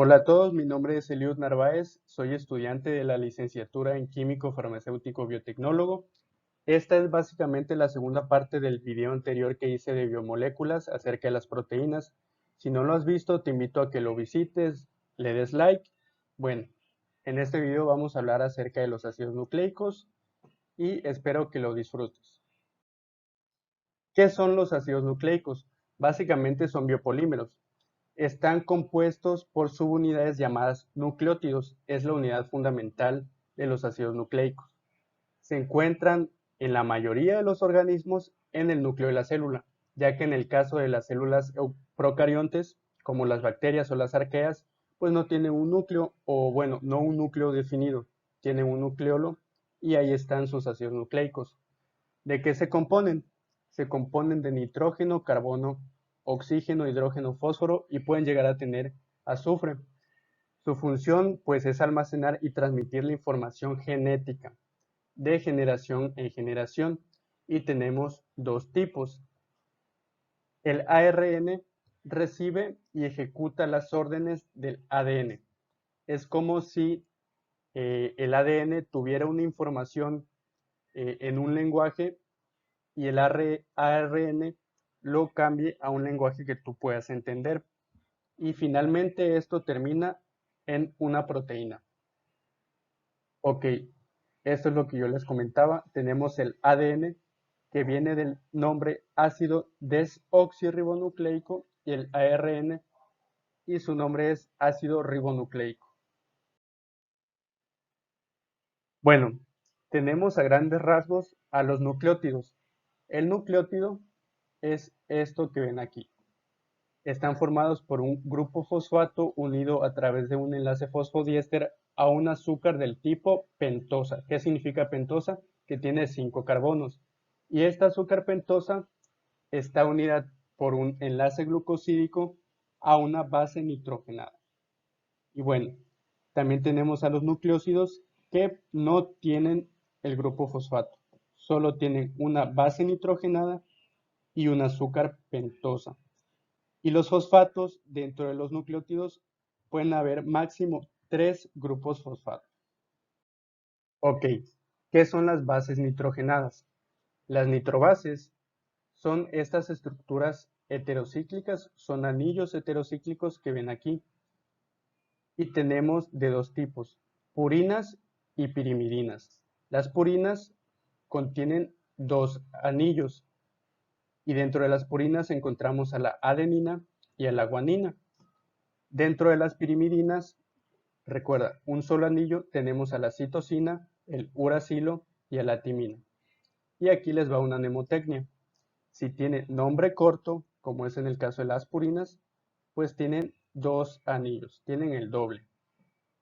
Hola a todos, mi nombre es Eliud Narváez, soy estudiante de la licenciatura en Químico Farmacéutico Biotecnólogo. Esta es básicamente la segunda parte del video anterior que hice de biomoléculas acerca de las proteínas. Si no lo has visto, te invito a que lo visites, le des like. Bueno, en este video vamos a hablar acerca de los ácidos nucleicos y espero que lo disfrutes. ¿Qué son los ácidos nucleicos? Básicamente son biopolímeros. Están compuestos por subunidades llamadas nucleótidos. Es la unidad fundamental de los ácidos nucleicos. Se encuentran en la mayoría de los organismos en el núcleo de la célula, ya que en el caso de las células procariontes, como las bacterias o las arqueas, pues no tienen un núcleo, o bueno, no un núcleo definido, tienen un nucleolo y ahí están sus ácidos nucleicos. ¿De qué se componen? Se componen de nitrógeno, carbono, oxígeno, hidrógeno, fósforo y pueden llegar a tener azufre. Su función pues es almacenar y transmitir la información genética de generación en generación y tenemos dos tipos. El ARN recibe y ejecuta las órdenes del ADN. Es como si el ADN tuviera una información en un lenguaje y el ARN lo cambie a un lenguaje que tú puedas entender. Y finalmente esto termina en una proteína. Ok, esto es lo que yo les comentaba. Tenemos el ADN que viene del nombre ácido desoxirribonucleico y el ARN y su nombre es ácido ribonucleico. Bueno, tenemos a grandes rasgos a los nucleótidos. El nucleótido es esto que ven aquí. Están formados por un grupo fosfato unido a través de un enlace fosfodiéster a un azúcar del tipo pentosa. ¿Qué significa pentosa? Que tiene 5 carbonos. Y esta azúcar pentosa está unida por un enlace glucosídico a una base nitrogenada. Y bueno, también tenemos a los nucleósidos que no tienen el grupo fosfato, solo tienen una base nitrogenada y un azúcar pentosa. Y los fosfatos dentro de los nucleótidos pueden haber máximo 3 grupos fosfato. Ok, ¿qué son las bases nitrogenadas? Las nitrobases son estas estructuras heterocíclicas, son anillos heterocíclicos que ven aquí. Y tenemos de dos tipos, purinas y pirimidinas. Las purinas contienen dos anillos y dentro de las purinas encontramos a la adenina y a la guanina. Dentro de las pirimidinas, recuerda, un solo anillo, tenemos a la citosina, el uracilo y a la timina. Y aquí les va una mnemotecnia. Si tiene nombre corto, como es en el caso de las purinas, pues tienen dos anillos, tienen el doble.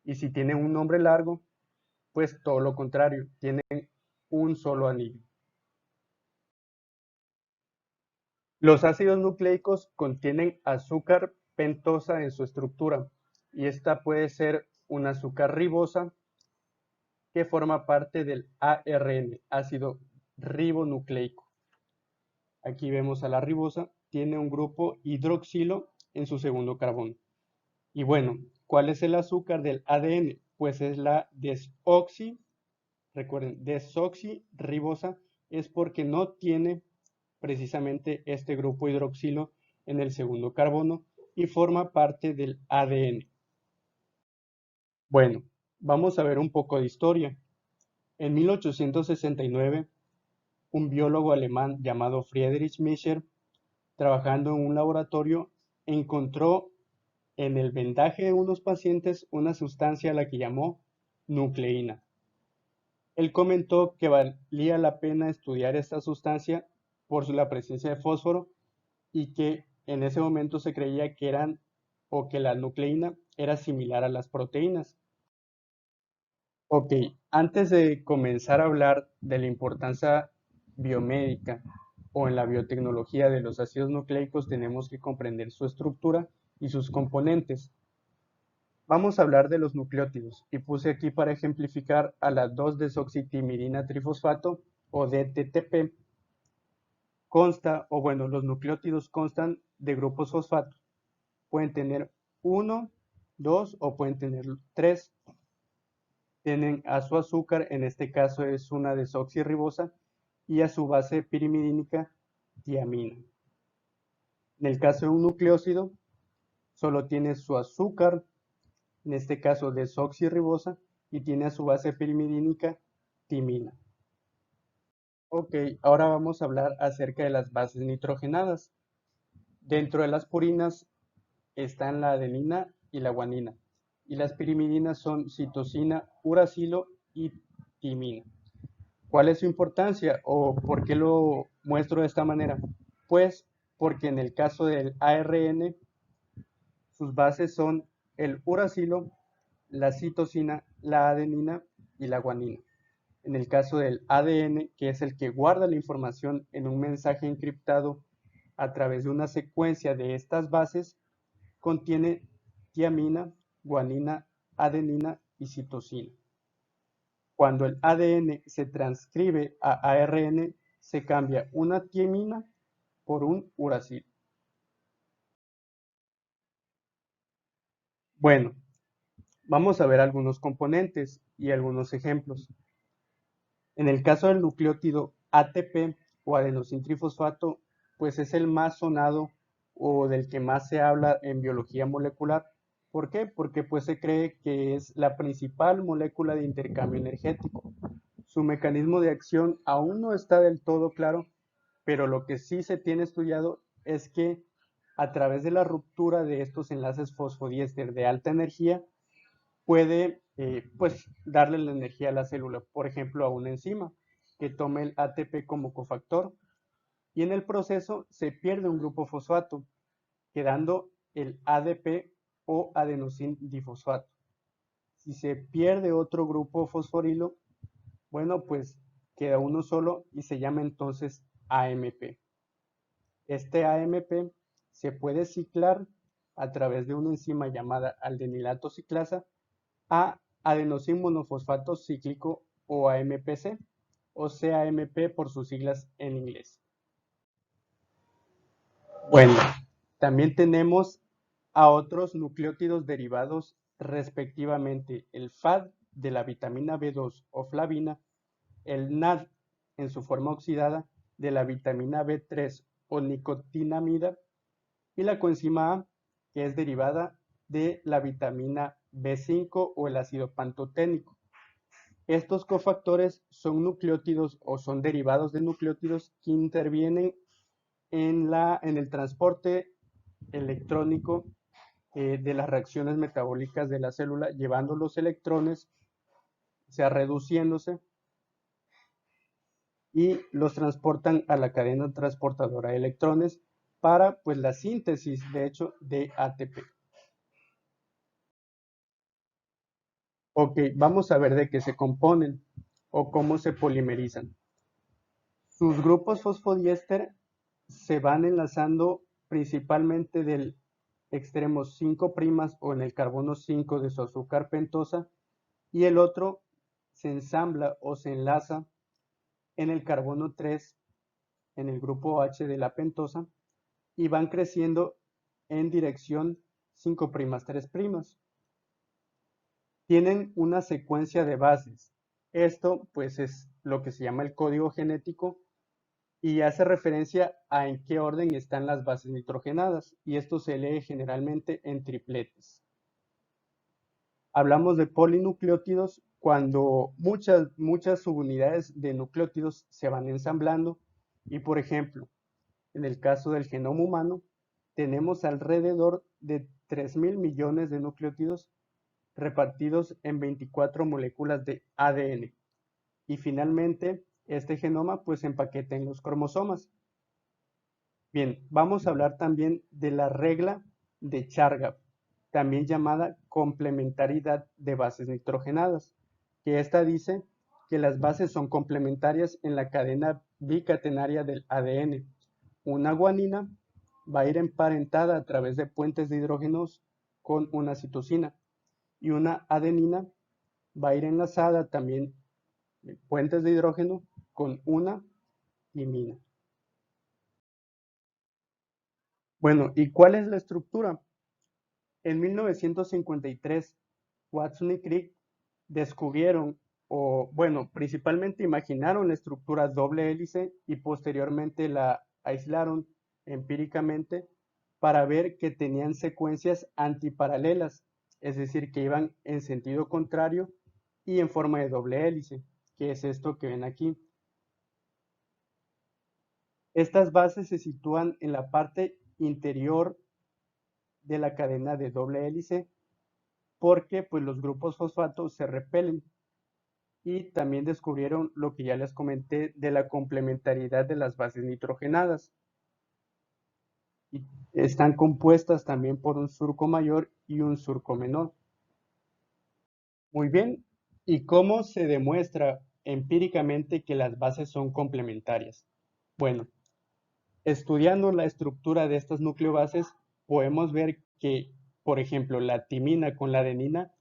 Y si tienen un nombre largo, pues todo lo contrario, tienen un solo anillo. Los ácidos nucleicos contienen azúcar pentosa en su estructura y esta puede ser un azúcar ribosa que forma parte del ARN, ácido ribonucleico. Aquí vemos a la ribosa, tiene un grupo hidroxilo en su segundo carbono. Y bueno, ¿cuál es el azúcar del ADN? Pues es la desoxi, recuerden, desoxirribosa es porque no tiene precisamente este grupo hidroxilo en el segundo carbono y forma parte del ADN. Bueno, vamos a ver un poco de historia. En 1869, un biólogo alemán llamado Friedrich Mischer, trabajando en un laboratorio, encontró en el vendaje de unos pacientes una sustancia a la que llamó nucleína. Él comentó que valía la pena estudiar esta sustancia por la presencia de fósforo y que en ese momento se creía que eran o que la nucleína era similar a las proteínas. Ok, antes de comenzar a hablar de la importancia biomédica o en la biotecnología de los ácidos nucleicos, tenemos que comprender su estructura y sus componentes. Vamos a hablar de los nucleótidos y puse aquí para ejemplificar a la 2-desoxitimidina trifosfato o DTTP. Consta, o bueno, los nucleótidos constan de grupos fosfato. Pueden tener uno dos o pueden tener tres. Tienen a su azúcar, en este caso es una desoxirribosa, y a su base pirimidínica, tiamina. En el caso de un nucleócido, solo tiene su azúcar, en este caso desoxirribosa, y tiene a su base pirimidínica, timina. Ok, ahora vamos a hablar acerca de las bases nitrogenadas. Dentro de las purinas están la adenina y la guanina, y las pirimidinas son citosina, uracilo y timina. ¿Cuál es su importancia o por qué lo muestro de esta manera? Pues porque en el caso del ARN, sus bases son el uracilo, la citosina, la adenina y la guanina. En el caso del ADN, que es el que guarda la información en un mensaje encriptado a través de una secuencia de estas bases, contiene tiamina, guanina, adenina y citosina. Cuando el ADN se transcribe a ARN, se cambia una tiamina por un uracilo. Bueno, vamos a ver algunos componentes y algunos ejemplos. En el caso del nucleótido ATP o adenosintrifosfato, pues es el más sonado o del que más se habla en biología molecular. ¿Por qué? Porque pues se cree que es la principal molécula de intercambio energético. Su mecanismo de acción aún no está del todo claro, pero lo que sí se tiene estudiado es que a través de la ruptura de estos enlaces fosfodiéster de alta energía puede pues darle la energía a la célula, por ejemplo a una enzima que tome el ATP como cofactor y en el proceso se pierde un grupo fosfato, quedando el ADP o adenosin difosfato. Si se pierde otro grupo fosforilo, bueno, pues queda uno solo y se llama entonces AMP. Este AMP se puede ciclar a través de una enzima llamada aldenilato ciclasa a adenosin monofosfato cíclico o AMPC o CAMP por sus siglas en inglés. Bueno, también tenemos a otros nucleótidos derivados respectivamente el FAD de la vitamina B2 o flavina, el NAD en su forma oxidada de la vitamina B3 o nicotinamida y la coenzima A que es derivada de la vitamina B5 o el ácido pantoténico. Estos cofactores son nucleótidos o son derivados de nucleótidos que intervienen en el transporte electrónico de las reacciones metabólicas de la célula, llevando los electrones, o sea, reduciéndose, y los transportan a la cadena transportadora de electrones para pues, la síntesis, de hecho, de ATP. Ok, vamos a ver de qué se componen o cómo se polimerizan. Sus grupos fosfodiéster se van enlazando principalmente del extremo 5' o en el carbono 5 de su azúcar pentosa y el otro se ensambla o se enlaza en el carbono 3 en el grupo H de la pentosa y van creciendo en dirección 5' 3'. Tienen una secuencia de bases. Esto pues es lo que se llama el código genético y hace referencia a en qué orden están las bases nitrogenadas, y esto se lee generalmente en tripletes. Hablamos de polinucleótidos cuando muchas subunidades de nucleótidos se van ensamblando y, por ejemplo, en el caso del genoma humano, tenemos alrededor de 3.000 millones de nucleótidos repartidos en 24 moléculas de ADN. Y finalmente, este genoma pues se empaqueta en los cromosomas. Bien, vamos a hablar también de la regla de Chargaff, también llamada complementariedad de bases nitrogenadas, que esta dice que las bases son complementarias en la cadena bicatenaria del ADN. Una guanina va a ir emparentada a través de puentes de hidrógenos con una citosina y una adenina va a ir enlazada también en puentes de hidrógeno con una timina. Bueno, ¿y cuál es la estructura? En 1953, Watson y Crick descubrieron, o bueno, principalmente imaginaron la estructura doble hélice y posteriormente la aislaron empíricamente para ver que tenían secuencias antiparalelas, es decir, que iban en sentido contrario y en forma de doble hélice, que es esto que ven aquí. Estas bases se sitúan en la parte interior de la cadena de doble hélice porque pues, los grupos fosfatos se repelen. Y también descubrieron lo que ya les comenté de la complementariedad de las bases nitrogenadas. Y están compuestas también por un surco mayor y un surco menor. Muy bien, ¿y cómo se demuestra empíricamente que las bases son complementarias? Bueno, estudiando la estructura de estas nucleobases, podemos ver que, por ejemplo, la timina con la adenina,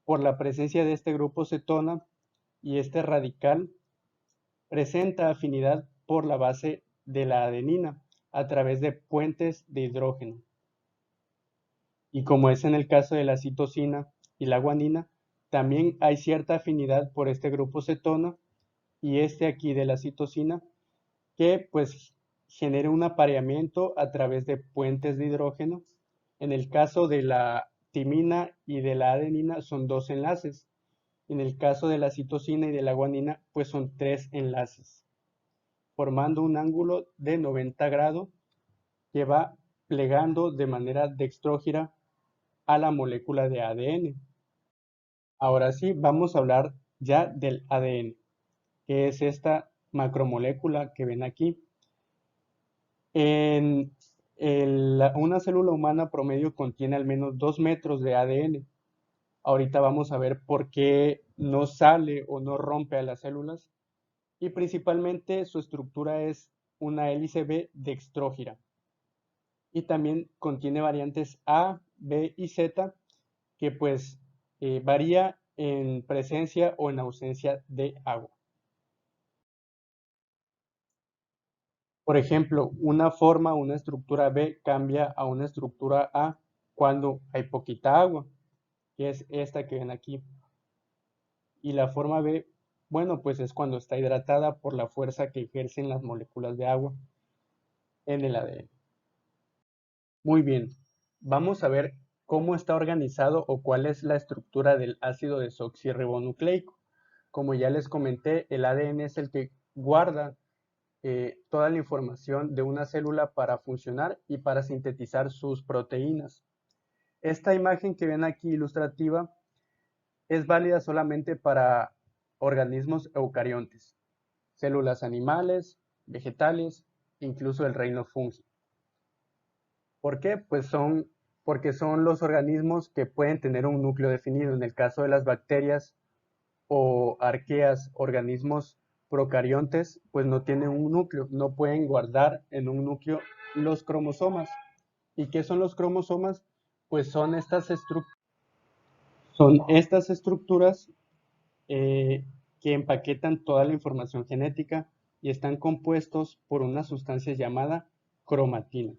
por la presencia de este grupo cetona y este radical, presenta afinidad por la base de la adenina a través de puentes de hidrógeno. Y como es en el caso de la citosina y la guanina, también hay cierta afinidad por este grupo cetona y este aquí de la citosina, que pues genera un apareamiento a través de puentes de hidrógeno. En el caso de la timina y de la adenina son 2 enlaces. En el caso de la citosina y de la guanina, pues son 3 enlaces, formando un ángulo de 90 grados que va plegando de manera dextrógira a la molécula de ADN. Ahora sí, vamos a hablar ya del ADN, que es esta macromolécula que ven aquí. Una célula humana promedio contiene al menos 2 metros de ADN. Ahorita vamos a ver por qué no sale o no rompe a las células. Y principalmente su estructura es una hélice B dextrógira. Y también contiene variantes A, B y Z que pues varía en presencia o en ausencia de agua. Por ejemplo, una forma, una estructura B cambia a una estructura A cuando hay poquita agua, que es esta que ven aquí. Y la forma B, bueno, pues es cuando está hidratada por la fuerza que ejercen las moléculas de agua en el ADN. Muy bien, vamos a ver cómo está organizado o cuál es la estructura del ácido desoxirribonucleico. Como ya les comenté, el ADN es el que guarda toda la información de una célula para funcionar y para sintetizar sus proteínas. Esta imagen que ven aquí ilustrativa es válida solamente para organismos eucariontes, células animales, vegetales, incluso el reino fungi. ¿Por qué? Porque son los organismos que pueden tener un núcleo definido. En el caso de las bacterias o arqueas, organismos procariontes, pues no tienen un núcleo, no pueden guardar en un núcleo los cromosomas. ¿Y qué son los cromosomas? Pues son estas estructuras que empaquetan toda la información genética y están compuestos por una sustancia llamada cromatina.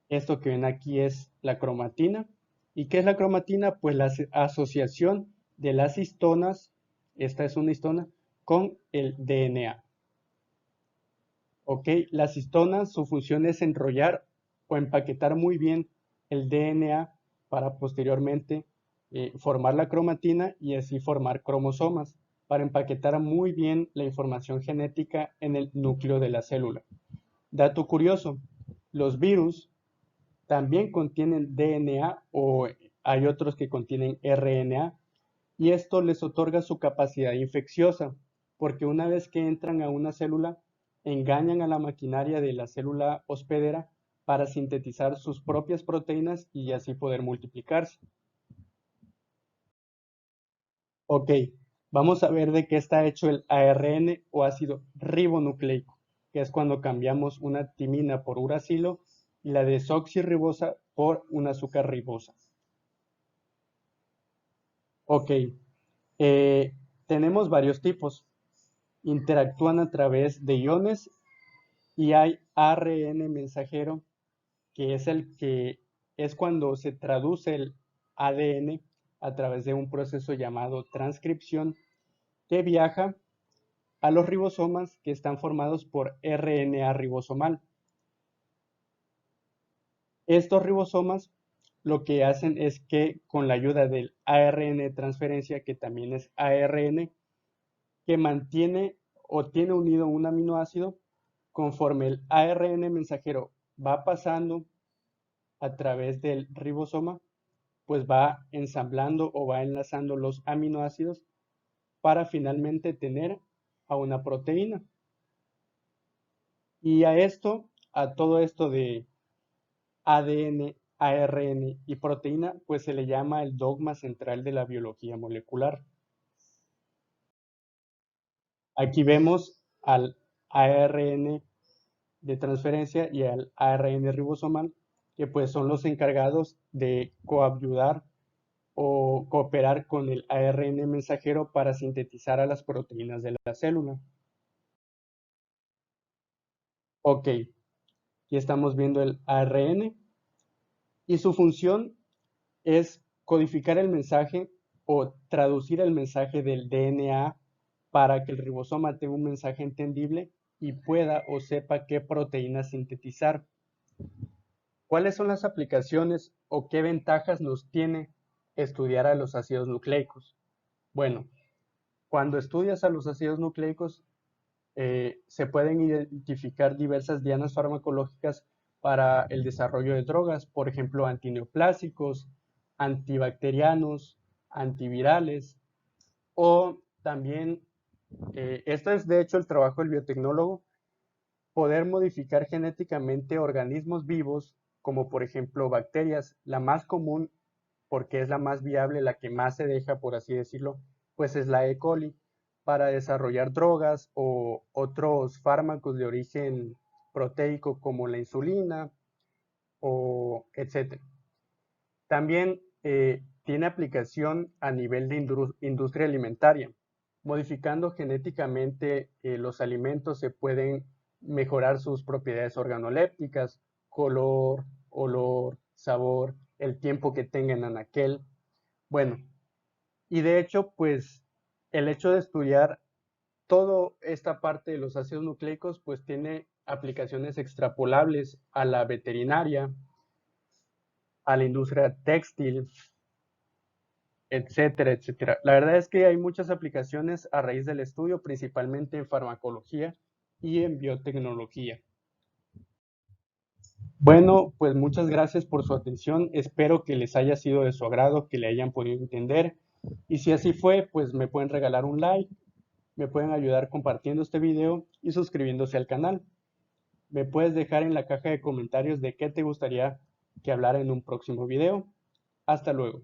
Esto que ven aquí es la cromatina. ¿Y qué es la cromatina? Pues la asociación de las histonas, esta es una histona, con el DNA. ¿Ok? Las histonas, su función es enrollar o empaquetar muy bien el DNA para posteriormente formar la cromatina y así formar cromosomas, para empaquetar muy bien la información genética en el núcleo de la célula. Dato curioso, los virus también contienen DNA o hay otros que contienen RNA y esto les otorga su capacidad infecciosa porque una vez que entran a una célula engañan a la maquinaria de la célula hospedera para sintetizar sus propias proteínas y así poder multiplicarse. Ok, vamos a ver de qué está hecho el ARN o ácido ribonucleico, que es cuando cambiamos una timina por uracilo y la desoxirribosa por un azúcar ribosa. Ok, tenemos varios tipos. Interactúan a través de iones y hay ARN mensajero, que es el que es cuando se traduce el ADN a través de un proceso llamado transcripción que viaja a los ribosomas que están formados por RNA ribosomal. Estos ribosomas lo que hacen es que con la ayuda del ARN transferencia, que también es ARN, que mantiene o tiene unido un aminoácido, conforme el ARN mensajero va pasando a través del ribosoma, pues va ensamblando o va enlazando los aminoácidos para finalmente tener a una proteína. Y a todo esto de ADN, ARN y proteína, pues se le llama el dogma central de la biología molecular. Aquí vemos al ARN de transferencia y al ARN ribosomal, que pues son los encargados de coadyuvar o cooperar con el ARN mensajero para sintetizar a las proteínas de la célula. Ok, aquí estamos viendo el ARN y su función es codificar el mensaje o traducir el mensaje del DNA para que el ribosoma tenga un mensaje entendible y pueda o sepa qué proteína sintetizar. ¿Cuáles son las aplicaciones o qué ventajas nos tiene estudiar a los ácidos nucleicos? Bueno, cuando estudias a los ácidos nucleicos, se pueden identificar diversas dianas farmacológicas para el desarrollo de drogas, por ejemplo, antineoplásicos, antibacterianos, antivirales, o también, esto es de hecho el trabajo del biotecnólogo, poder modificar genéticamente organismos vivos, como por ejemplo bacterias, la más común, porque es la más viable, la que más se deja, por así decirlo, pues es la E. coli, para desarrollar drogas o otros fármacos de origen proteico como la insulina o etcétera. También tiene aplicación a nivel de industria alimentaria. Modificando genéticamente los alimentos se pueden mejorar sus propiedades organolépticas, color, olor, sabor, el tiempo que tengan en anaquel. Bueno, y de hecho, pues el hecho de estudiar toda esta parte de los ácidos nucleicos, pues tiene aplicaciones extrapolables a la veterinaria, a la industria textil, etcétera, etcétera. La verdad es que hay muchas aplicaciones a raíz del estudio, principalmente en farmacología y en biotecnología. Bueno, pues muchas gracias por su atención. Espero que les haya sido de su agrado, que le hayan podido entender. Y si así fue, pues me pueden regalar un like, me pueden ayudar compartiendo este video y suscribiéndose al canal. Me puedes dejar en la caja de comentarios de qué te gustaría que hablara en un próximo video. Hasta luego.